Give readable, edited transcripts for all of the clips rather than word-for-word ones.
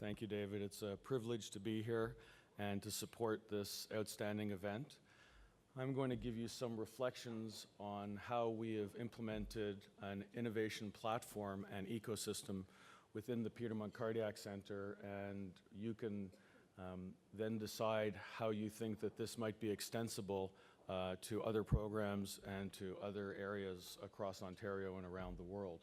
Thank you, David. It's a privilege to be here and to support this outstanding event. I'm going to give you some reflections on how we have implemented an innovation platform and ecosystem within the Petermont Cardiac Center, and you can then decide how you think that this might be extensible to other programs and to other areas across Ontario and around the world.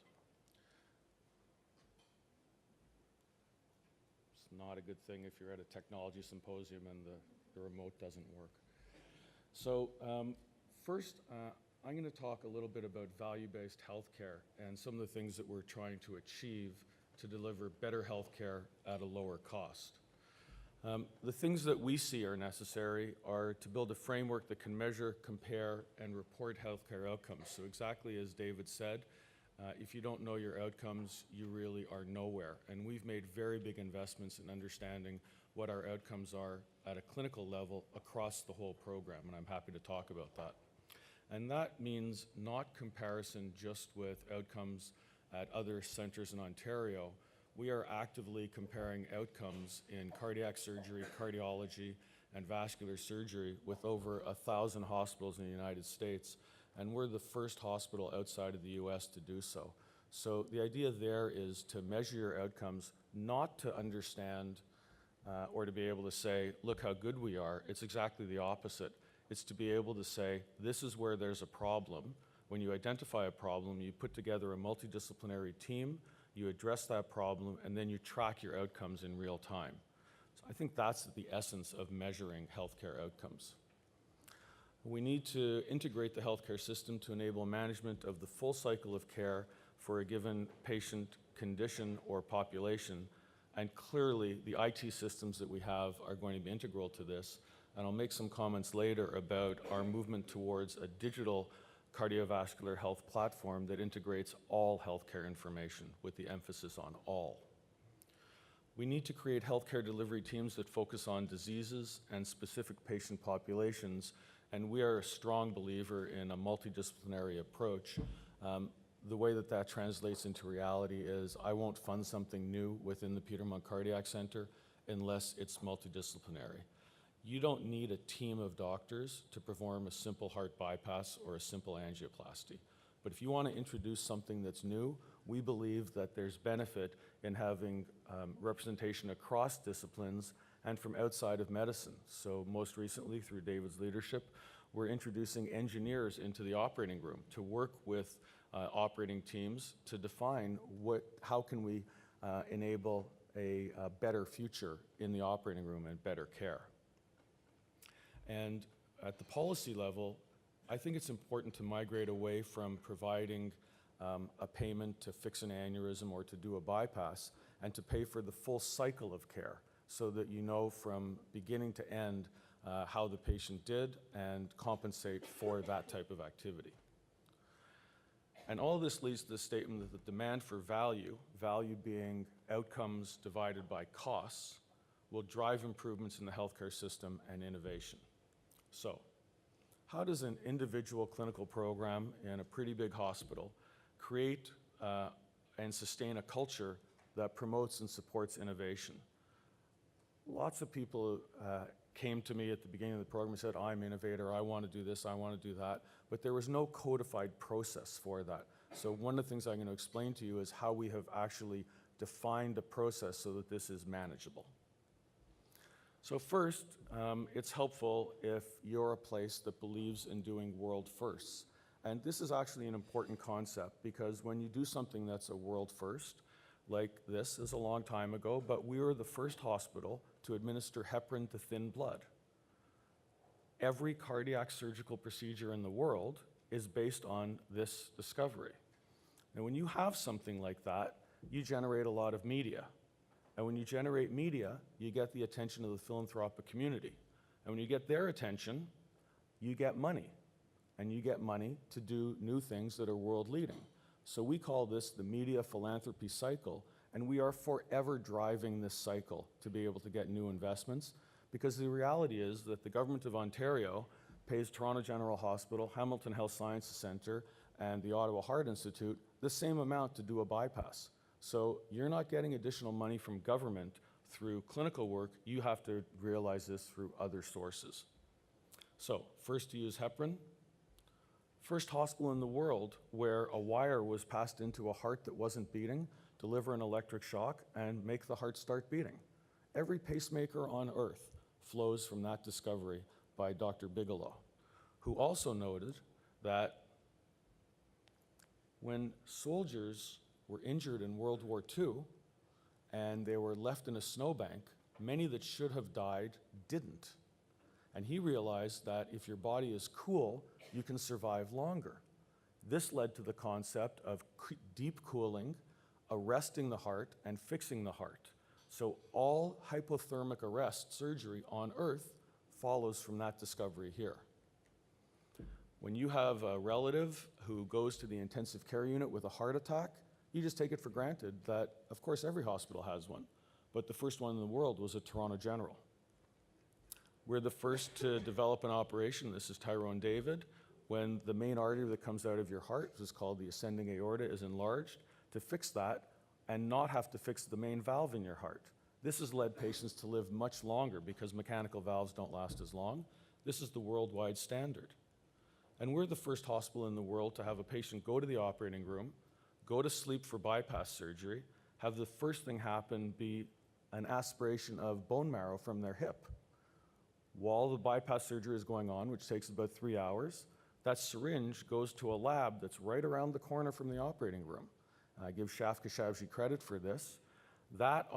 It's not a good thing if you're at a technology symposium and the remote doesn't work. So first, I'm going to talk a little bit about value-based healthcare and some of the things that we're trying to achieve to deliver better healthcare at a lower cost. The things that we see are necessary are to build a framework that can measure, compare, and report healthcare outcomes. So exactly as David said, if you don't know your outcomes, you really are nowhere. And we've made very big investments in understanding what our outcomes are at a clinical level across the whole program, and I'm happy to talk about that. And that means not comparison just with outcomes at other centers in Ontario. We are actively comparing outcomes in cardiac surgery, cardiology, and vascular surgery with over 1,000 hospitals in the United States, and we're the first hospital outside of the US to do so. So the idea there is to measure your outcomes, not to understand or to be able to say, look how good we are. It's exactly the opposite. It's to be able to say, this is where there's a problem. When you identify a problem, you put together a multidisciplinary team, you address that problem, and then you track your outcomes in real time. So I think that's the essence of measuring healthcare outcomes. We need to integrate the healthcare system to enable management of the full cycle of care for a given patient condition or population. And clearly, the IT systems that we have are going to be integral to this. And I'll make some comments later about our movement towards a digital cardiovascular health platform that integrates all healthcare information with the emphasis on all. We need to create healthcare delivery teams that focus on diseases and specific patient populations, and we are a strong believer in a multidisciplinary approach. The way that that translates into reality is I won't fund something new within the Petermont Cardiac Center unless it's multidisciplinary. You don't need a team of doctors to perform a simple heart bypass or a simple angioplasty. But if you want to introduce something that's new, we believe that there's benefit in having representation across disciplines and from outside of medicine. So most recently, through David's leadership, we're introducing engineers into the operating room to work with operating teams to define how can we enable a better future in the operating room and better care. And at the policy level, I think it's important to migrate away from providing a payment to fix an aneurysm or to do a bypass and to pay for the full cycle of care so that you know from beginning to end how the patient did and compensate for that type of activity. And all this leads to the statement that the demand for value being outcomes divided by costs, will drive improvements in the healthcare system and innovation. So, how does an individual clinical program in a pretty big hospital create and sustain a culture that promotes and supports innovation? Lots of people came to me at the beginning of the program and said, I'm an innovator, I want to do this, I want to do that, but there was no codified process for that. So one of the things I'm going to explain to you is how we have actually defined a process so that this is manageable. So first, it's helpful if you're a place that believes in doing world firsts. And this is actually an important concept because when you do something that's a world first, like this is a long time ago, but we were the first hospital to administer heparin to thin blood. Every cardiac surgical procedure in the world is based on this discovery. Now, when you have something like that, you generate a lot of media. And when you generate media, you get the attention of the philanthropic community. And when you get their attention, you get money. And you get money to do new things that are world leading. So we call this the media philanthropy cycle, and we are forever driving this cycle to be able to get new investments, because the reality is that the government of Ontario pays Toronto General Hospital, Hamilton Health Sciences Centre, and the Ottawa Heart Institute the same amount to do a bypass. So you're not getting additional money from government through clinical work, you have to realize this through other sources. So, first to use heparin. First hospital in the world where a wire was passed into a heart that wasn't beating, deliver an electric shock, and make the heart start beating. Every pacemaker on earth flows from that discovery by Dr. Bigelow, who also noted that when soldiers were injured in World War II and they were left in a snowbank, many that should have died didn't. And he realized that if your body is cool, you can survive longer. This led to the concept of deep cooling, arresting the heart, and fixing the heart. So all hypothermic arrest surgery on Earth follows from that discovery here. When you have a relative who goes to the intensive care unit with a heart attack, you just take it for granted that, of course, every hospital has one. But the first one in the world was at Toronto General. We're the first to develop an operation, this is Tyrone David, when the main artery that comes out of your heart, which is called the ascending aorta, is enlarged, to fix that and not have to fix the main valve in your heart. This has led patients to live much longer because mechanical valves don't last as long. This is the worldwide standard. And we're the first hospital in the world to have a patient go to the operating room, go to sleep for bypass surgery, have the first thing happen be an aspiration of bone marrow from their hip. While the bypass surgery is going on, which takes about 3 hours, that syringe goes to a lab that's right around the corner from the operating room. I give Shaf Khashoggi credit for this. That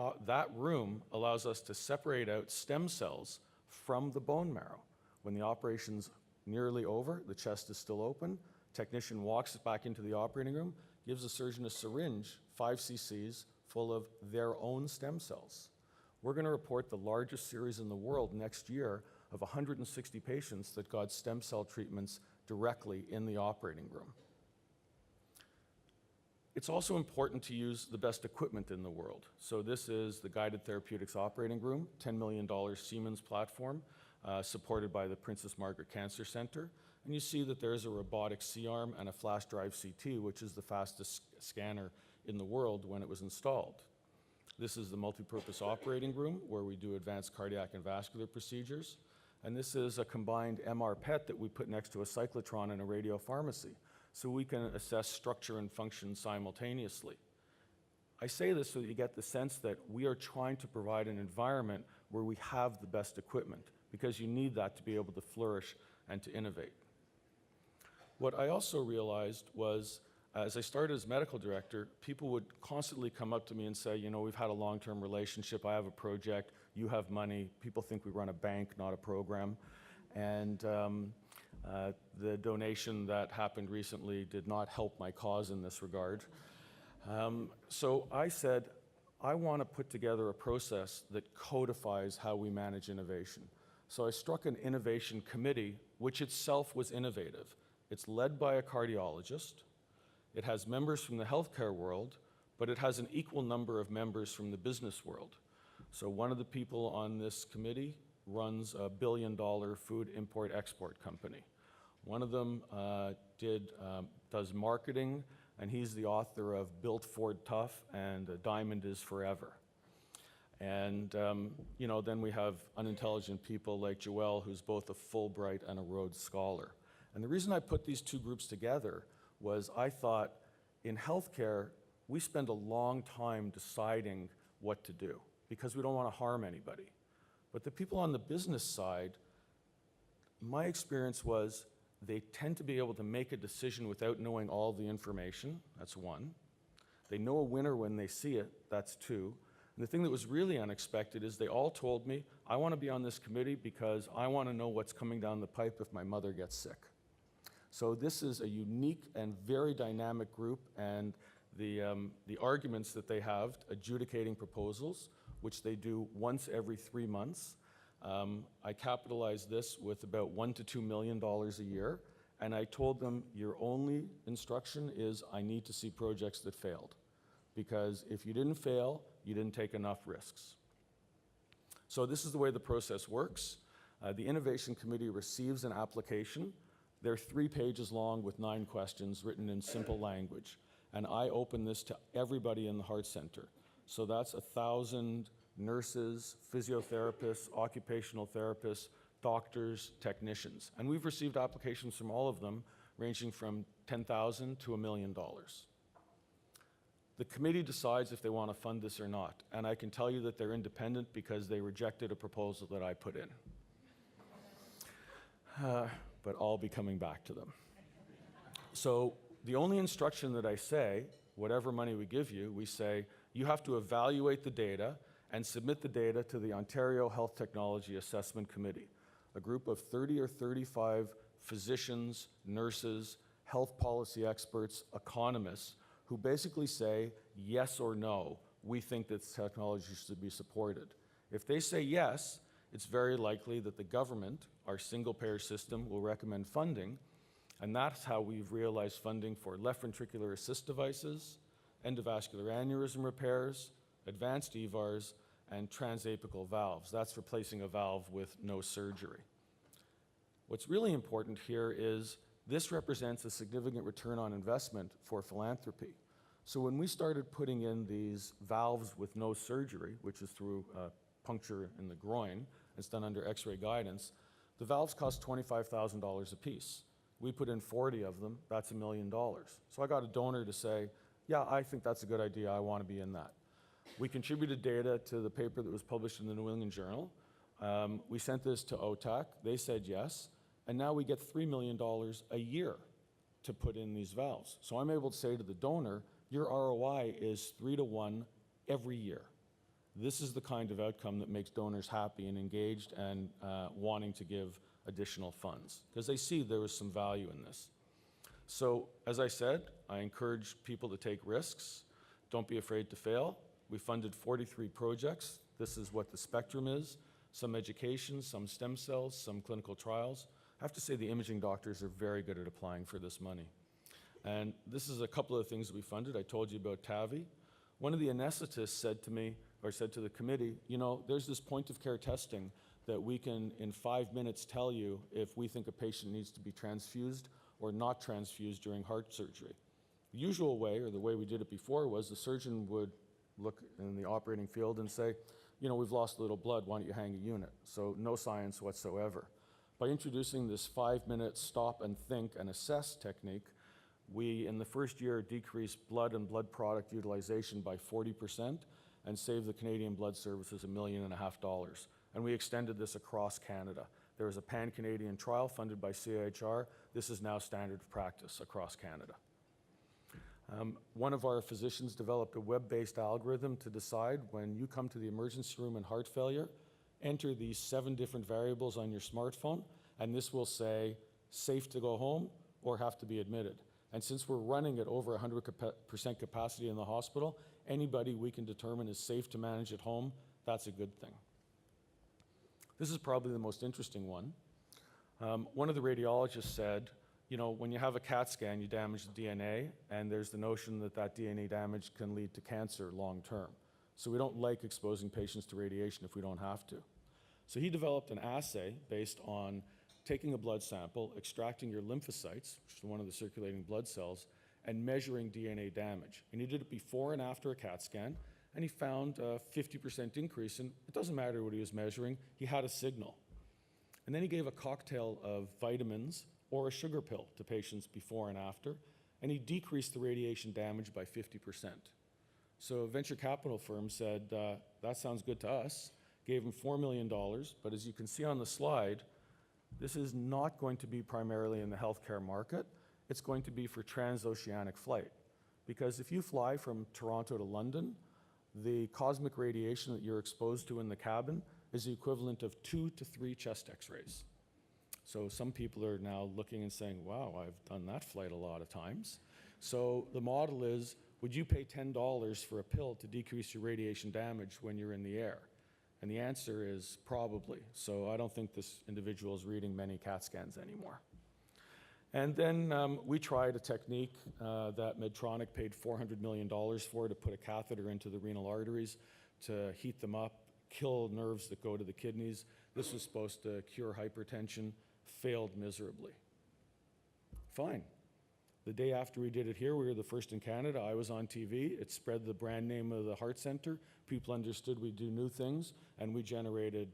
room allows us to separate out stem cells from the bone marrow. When the operation's nearly over, the chest is still open, technician walks back into the operating room, gives the surgeon a syringe, 5 cc's, full of their own stem cells. We're going to report the largest series in the world next year of 160 patients that got stem cell treatments directly in the operating room. It's also important to use the best equipment in the world. So this is the Guided Therapeutics Operating Room, $10 million Siemens platform, supported by the Princess Margaret Cancer Center. And you see that there's a robotic C-arm and a flash drive CT, which is the fastest scanner in the world when it was installed. This is the multipurpose operating room where we do advanced cardiac and vascular procedures. And this is a combined MR PET that we put next to a cyclotron and a radiopharmacy, so we can assess structure and function simultaneously. I say this so that you get the sense that we are trying to provide an environment where we have the best equipment, because you need that to be able to flourish and to innovate. What I also realized was, as I started as medical director, people would constantly come up to me and say, you know, we've had a long-term relationship, I have a project, you have money, people think we run a bank, not a program. And the donation that happened recently did not help my cause in this regard. So I said, I want to put together a process that codifies how we manage innovation. So I struck an innovation committee, which itself was innovative. It's led by a cardiologist. It has members from the healthcare world, but it has an equal number of members from the business world. So one of the people on this committee runs a $1 billion food import-export company. One of them does marketing, and he's the author of Built Ford Tough and A Diamond is Forever. And you know, then we have unintelligent people like Joelle, who's both a Fulbright and a Rhodes Scholar. And the reason I put these two groups together was I thought, in healthcare, we spend a long time deciding what to do because we don't want to harm anybody. But the people on the business side, my experience was they tend to be able to make a decision without knowing all the information. That's one. They know a winner when they see it. That's two. And the thing that was really unexpected is they all told me, I want to be on this committee because I want to know what's coming down the pipe if my mother gets sick. So this is a unique and very dynamic group, and the arguments that they have adjudicating proposals, which they do once every 3 months. I capitalized this with about $1 to $2 million a year, and I told them your only instruction is I need to see projects that failed, because if you didn't fail, you didn't take enough risks. So this is the way the process works. The Innovation Committee receives an application. They're 3 pages long with 9 questions written in simple language. And I open this to everybody in the Heart Center. So that's 1,000 nurses, physiotherapists, occupational therapists, doctors, technicians. And we've received applications from all of them, ranging from $10,000 to $1 million. The committee decides if they want to fund this or not, and I can tell you that they're independent because they rejected a proposal that I put in. But I'll be coming back to them. So the only instruction that I say, whatever money we give you, we say, you have to evaluate the data and submit the data to the Ontario Health Technology Assessment Committee, a group of 30 or 35 physicians, nurses, health policy experts, economists, who basically say, yes or no, we think that technology should be supported. If they say yes, it's very likely that the government, our single-payer system, will recommend funding, and that's how we've realized funding for left ventricular assist devices, endovascular aneurysm repairs, advanced EVARs, and transapical valves. That's replacing a valve with no surgery. What's really important here is this represents a significant return on investment for philanthropy. So when we started putting in these valves with no surgery, which is through puncture in the groin, it's done under X-ray guidance, the valves cost $25,000 a piece. We put in 40 of them, that's $1 million. So I got a donor to say, yeah, I think that's a good idea, I want to be in that. We contributed data to the paper that was published in the New England Journal. We sent this to OTAC, they said yes, and now we get $3 million a year to put in these valves. So I'm able to say to the donor, your ROI is 3 to 1 every year. This is the kind of outcome that makes donors happy and engaged and wanting to give additional funds, because they see there is some value in this. So, as I said, I encourage people to take risks. Don't be afraid to fail. We funded 43 projects. This is what the spectrum is. Some education, some stem cells, some clinical trials. I have to say the imaging doctors are very good at applying for this money. And this is a couple of things we funded. I told you about TAVI. One of the anesthetists said to me, or said to the committee, you know, there's this point of care testing that we can, in 5 minutes, tell you if we think a patient needs to be transfused or not transfused during heart surgery. The usual way, or the way we did it before, was the surgeon would look in the operating field and say, you know, we've lost a little blood, why don't you hang a unit? So no science whatsoever. By introducing this 5-minute stop and think and assess technique, we, in the first year, decreased blood and blood product utilization by 40% and saved the Canadian Blood Services $1.5 million. And we extended this across Canada. There was a pan-Canadian trial funded by CIHR. This is now standard practice across Canada. One of our physicians developed a web-based algorithm to decide when you come to the emergency room in heart failure, enter these 7 different variables on your smartphone, and this will say safe to go home or have to be admitted. And since we're running at over 100% capacity in the hospital, anybody we can determine is safe to manage at home, that's a good thing. This is probably the most interesting one. One of the radiologists said, you know, when you have a CAT scan, you damage the DNA, and there's the notion that that DNA damage can lead to cancer long term. So we don't like exposing patients to radiation if we don't have to. So he developed an assay based on taking a blood sample, extracting your lymphocytes, which is one of the circulating blood cells, and measuring DNA damage. And he did it before and after a CAT scan, and he found a 50% increase, and it doesn't matter what he was measuring, he had a signal. And then he gave a cocktail of vitamins or a sugar pill to patients before and after, and he decreased the radiation damage by 50%. So a venture capital firm said, that sounds good to us, gave him $4 million, but as you can see on the slide, this is not going to be primarily in the healthcare market. It's going to be for transoceanic flight. Because if you fly from Toronto to London, the cosmic radiation that you're exposed to in the cabin is the equivalent of 2 to 3 chest x-rays. So some people are now looking and saying, wow, I've done that flight a lot of times. So the model is, would you pay $10 for a pill to decrease your radiation damage when you're in the air? And the answer is probably. So I don't think this individual is reading many CAT scans anymore. And then we tried a technique that Medtronic paid $400 million for, to put a catheter into the renal arteries to heat them up, kill nerves that go to the kidneys. This was supposed to cure hypertension, failed miserably. Fine. The day after we did it here, we were the first in Canada. I was on TV. It spread the brand name of the Heart Center. People understood we do new things, and we generated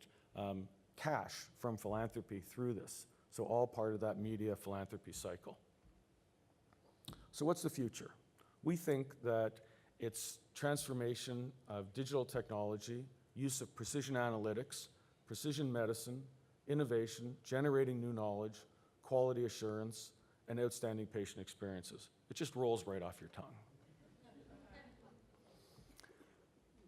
cash from philanthropy through this. So all part of that media philanthropy cycle. So what's the future? We think that it's transformation of digital technology, use of precision analytics, precision medicine, innovation, generating new knowledge, quality assurance, and outstanding patient experiences. It just rolls right off your tongue.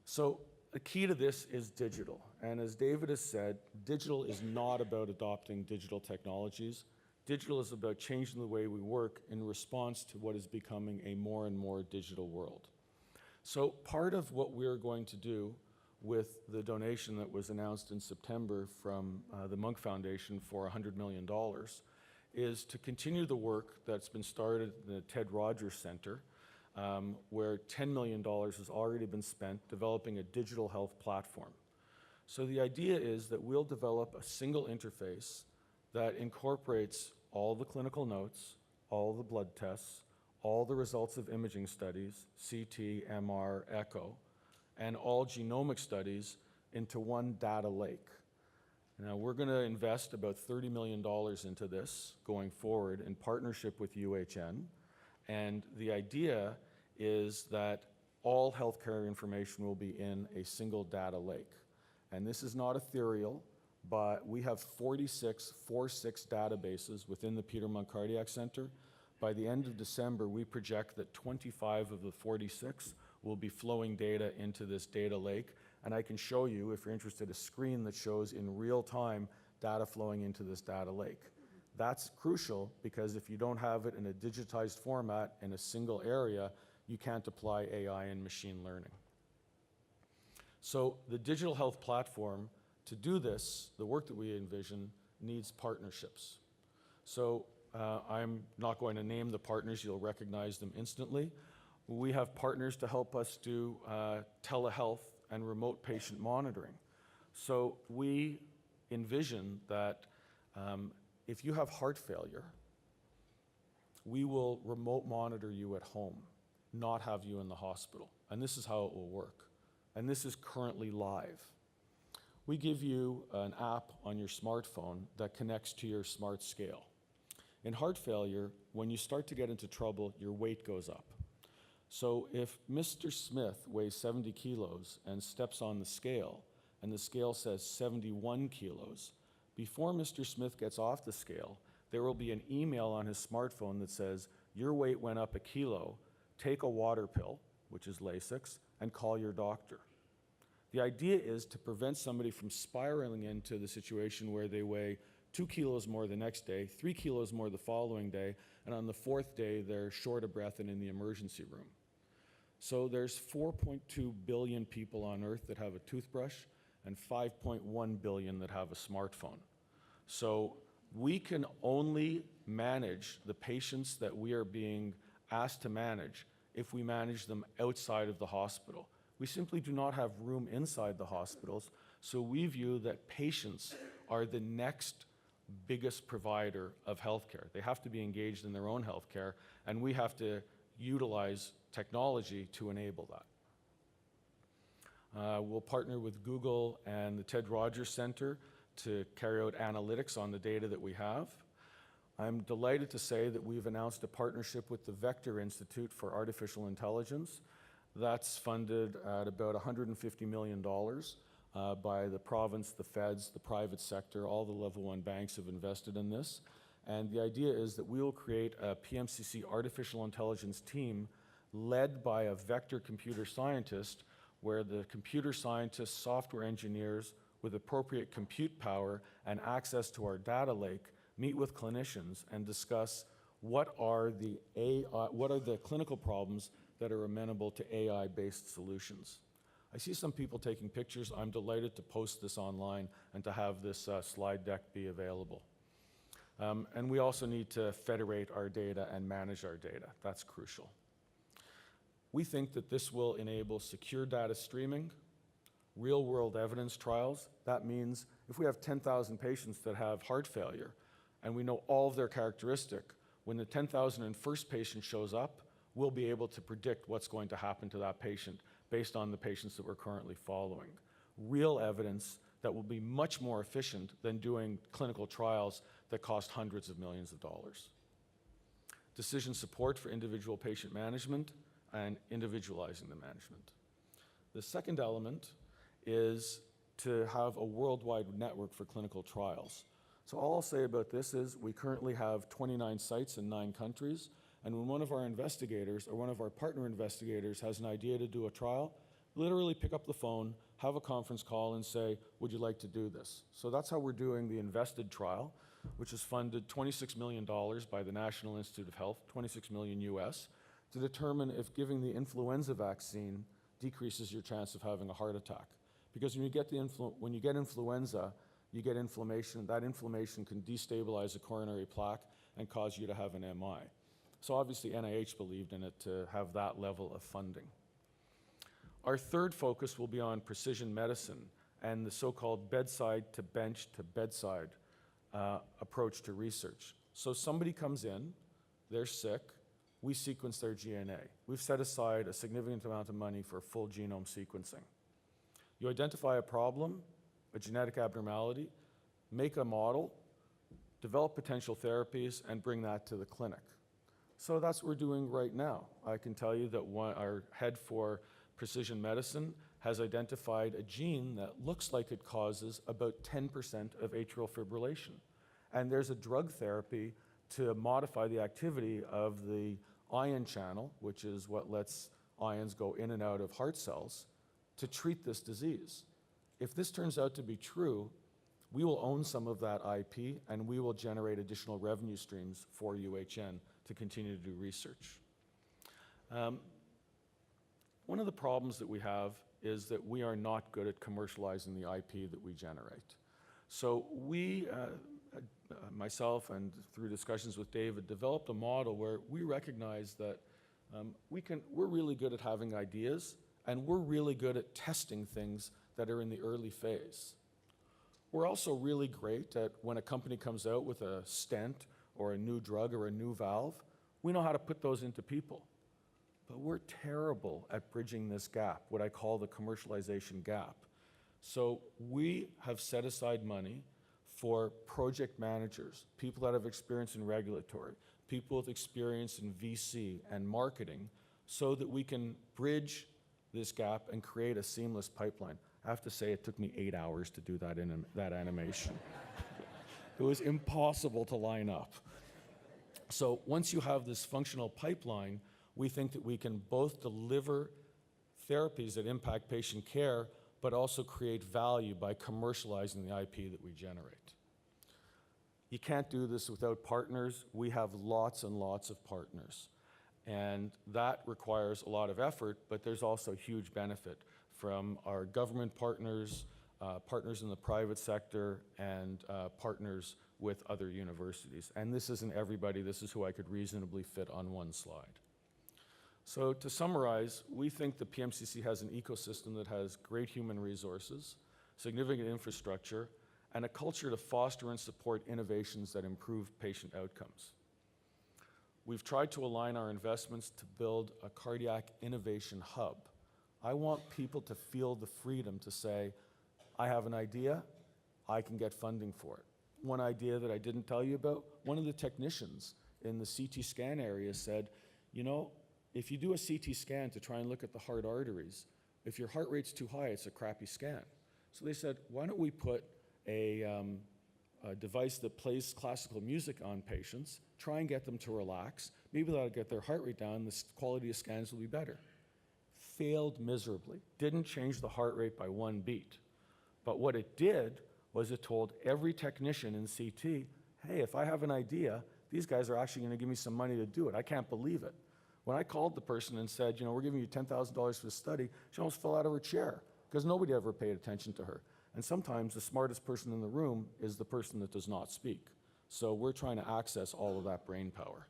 So the key to this is digital. And as David has said, digital is not about adopting digital technologies. Digital is about changing the way we work in response to what is becoming a more and more digital world. So part of what we're going to do with the donation that was announced in September from the Munk Foundation for $100 million is to continue the work that's been started in the Ted Rogers Center, where $10 million has already been spent developing a digital health platform. So the idea is that we'll develop a single interface that incorporates all the clinical notes, all the blood tests, all the results of imaging studies, CT, MR, echo, and all genomic studies into one data lake. Now, we're going to invest about $30 million into this going forward in partnership with UHN. And the idea is that all healthcare information will be in a single data lake. And this is not ethereal, but we have 46 databases within the Peter Munk Cardiac Center. By the end of December, we project that 25 of the 46 will be flowing data into this data lake. And I can show you, if you're interested, a screen that shows in real time data flowing into this data lake. That's crucial because if you don't have it in a digitized format in a single area, you can't apply AI and machine learning. So the digital health platform, to do this, the work that we envision, needs partnerships. So I'm not going to name the partners, you'll recognize them instantly. We have partners to help us do telehealth and remote patient monitoring. So we envision that if you have heart failure, we will remote monitor you at home, not have you in the hospital. And this is how it will work. And this is currently live. We give you an app on your smartphone that connects to your smart scale. In heart failure, when you start to get into trouble, your weight goes up. So if Mr. Smith weighs 70 kilos and steps on the scale, and the scale says 71 kilos, before Mr. Smith gets off the scale, there will be an email on his smartphone that says, your weight went up a kilo, take a water pill, which is Lasix, and call your doctor. The idea is to prevent somebody from spiraling into the situation where they weigh 2 kilos more the next day, 3 kilos more the following day, and on the fourth day, they're short of breath and in the emergency room. So there's 4.2 billion people on Earth that have a toothbrush and 5.1 billion that have a smartphone. So we can only manage the patients that we are being asked to manage if we manage them outside of the hospital. We simply do not have room inside the hospitals, so we view that patients are the next biggest provider of healthcare. They have to be engaged in their own healthcare, and we have to utilize technology to enable that. We'll partner with Google and the Ted Rogers Center to carry out analytics on the data that we have. I'm delighted to say that we've announced a partnership with the Vector Institute for Artificial Intelligence. That's funded at about $150 million by the province, the feds, the private sector. All the level 1 banks have invested in this. And the idea is that we will create a PMCC artificial intelligence team led by a vector computer scientist, where the computer scientists, software engineers with appropriate compute power and access to our data lake meet with clinicians and discuss what are the clinical problems that are amenable to AI-based solutions. I see some people taking pictures. I'm delighted to post this online and to have this slide deck be available. And we also need to federate our data and manage our data. That's crucial. We think that this will enable secure data streaming, real-world evidence trials. That means if we have 10,000 patients that have heart failure and we know all of their characteristics, when the 10,001st patient shows up, we'll be able to predict what's going to happen to that patient based on the patients that we're currently following. Real evidence that will be much more efficient than doing clinical trials that cost hundreds of millions of dollars. Decision support for individual patient management and individualizing the management. The second element is to have a worldwide network for clinical trials. So all I'll say about this is we currently have 29 sites in 9 countries, and when one of our investigators or one of our partner investigators has an idea to do a trial, literally pick up the phone, have a conference call and say, would you like to do this? So that's how we're doing the InVESTED trial, which is funded $26 million by the National Institute of Health, 26 million US, to determine if giving the influenza vaccine decreases your chance of having a heart attack. Because when you get influenza, you get inflammation. That inflammation can destabilize a coronary plaque and cause you to have an MI. So obviously NIH believed in it to have that level of funding. Our third focus will be on precision medicine and the so-called bedside to bench to bedside approach to research. So somebody comes in, they're sick, we sequence their DNA. We've set aside a significant amount of money for full genome sequencing. You identify a problem, a genetic abnormality, make a model, develop potential therapies, and bring that to the clinic. So that's what we're doing right now. I can tell you that our head for precision medicine has identified a gene that looks like it causes about 10% of atrial fibrillation. And there's a drug therapy to modify the activity of the ion channel, which is what lets ions go in and out of heart cells, to treat this disease. If this turns out to be true, we will own some of that IP and we will generate additional revenue streams for UHN to continue to do research. One of the problems that we have is that we are not good at commercializing the IP that we generate. So we, myself and through discussions with David, developed a model where we recognize that we're really good at having ideas and we're really good at testing things that are in the early phase. We're also really great at when a company comes out with a stent or a new drug or a new valve, we know how to put those into people. But we're terrible at bridging this gap, what I call the commercialization gap. So we have set aside money for project managers, people that have experience in regulatory, people with experience in VC and marketing, so that we can bridge this gap and create a seamless pipeline. I have to say it took me 8 hours to do that animation. It was impossible to line up. So once you have this functional pipeline, we think that we can both deliver therapies that impact patient care, but also create value by commercializing the IP that we generate. You can't do this without partners. We have lots and lots of partners. And that requires a lot of effort, but there's also huge benefit from our government partners, partners in the private sector, and partners with other universities. And this isn't everybody, this is who I could reasonably fit on one slide. So to summarize, we think the PMCC has an ecosystem that has great human resources, significant infrastructure, and a culture to foster and support innovations that improve patient outcomes. We've tried to align our investments to build a cardiac innovation hub. I want people to feel the freedom to say, I have an idea, I can get funding for it. One idea that I didn't tell you about, one of the technicians in the CT scan area said, you know, if you do a CT scan to try and look at the heart arteries, if your heart rate's too high, it's a crappy scan. So they said, why don't we put a device that plays classical music on patients, try and get them to relax, maybe that'll get their heart rate down, the quality of scans will be better. Failed miserably, didn't change the heart rate by 1 beat. But what it did was it told every technician in CT, hey, if I have an idea, these guys are actually gonna give me some money to do it. I can't believe it. When I called the person and said, you know, we're giving you $10,000 for the study, she almost fell out of her chair because nobody ever paid attention to her. And sometimes the smartest person in the room is the person that does not speak. So we're trying to access all of that brain power.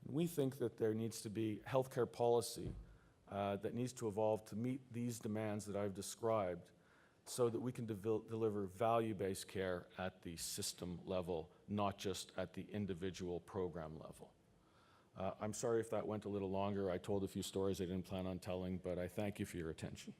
We think that there needs to be healthcare policy that needs to evolve to meet these demands that I've described. so that we can deliver value-based care at the system level, not just at the individual program level. I'm sorry if that went a little longer. I told a few stories I didn't plan on telling, but I thank you for your attention.